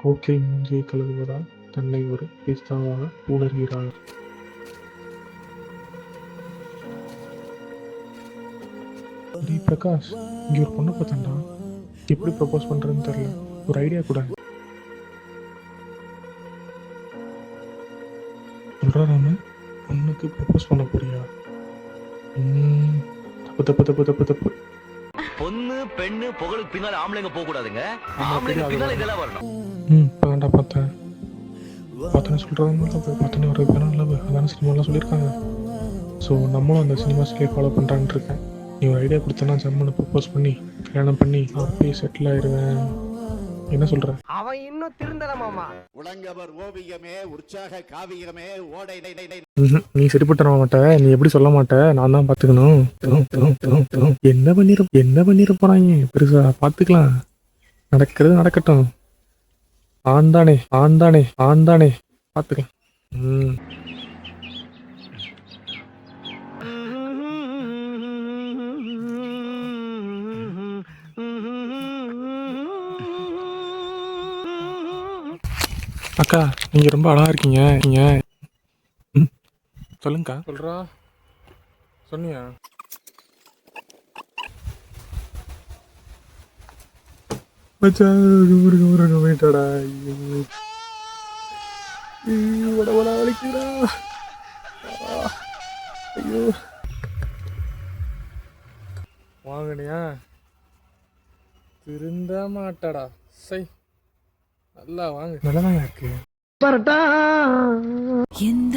கோக்கை மூஞ்சியை கழுவுவதால் தன்னை ஒரு பிஸ்தாவாக உணர்கிறாள். டேய் பிரகாஷ், இங்க ஒரு பொண்ணை பார்த்தேன்டா. எப்படி ப்ரப்போஸ் பண்றேன்னு தெரியல. ஒரு ஐடியா கூட. சொல்றா ராமு, பொண்ணுக்கு ப்ரப்போஸ் பண்ண போறியா? தப்பு தப்பு தப்பு தப்பு தப்பு. பொண்ணு பெண்ணு புகழுக்கு பின்னால ஆம்பளைங்க போக கூடாதுங்க. ஆம்பளைங்க பின்னால இதெல்லாம் வரணும். இப்பதான்டா பார்த்தேன். பார்த்தோன்னு சொல்றாங்க, பார்த்தோன்னே ஒரு பேரும் இல்லை, அதான சினிமாலாம் சொல்லியிருக்காங்க. ஸோ நம்மளும் அந்த சினிமாஸ்லேயே ஃபாலோ பண்ணுறான்னு இருக்கேன். நீ ஒரு ஐடியா கொடுத்தனா ஜம்முன்னு ப்ரப்போஸ் பண்ணி கல்யாணம் பண்ணி அப்படியே செட்டில் ஆயிடுவேன். என்ன சொல்ற? அவன் இன்னும் திருந்தலமாமா. உலங்கவர் ஓவியமே உற்சாக காவியமே ஓடை. நீ சரிப்பட்டு வர மாட்ட. நீ எப்படி சொல்ல மாட்ட? நான் தான் பாத்துக்கணும். என்ன பண்ணிட போறாங்க பெருசா? பாத்துக்கலாம். நடக்கிறது நடக்கட்டும். ஆண்டானே ஆண்டானே ஆண்டானே பாத்துக்கலாம். அக்கா, நீங்க ரொம்ப அழகா இருக்கீங்க. நீங்க சொல்லுங்கக்கா. சொல்றா சொன்னியா? போயிட்டாடா. வலிக்குடா. ஐயோ, வாங்கினியா? திருந்த மாட்டாடா. சை, நல்லா வாங்க. நல்லதாங்க இருக்கு. எந்த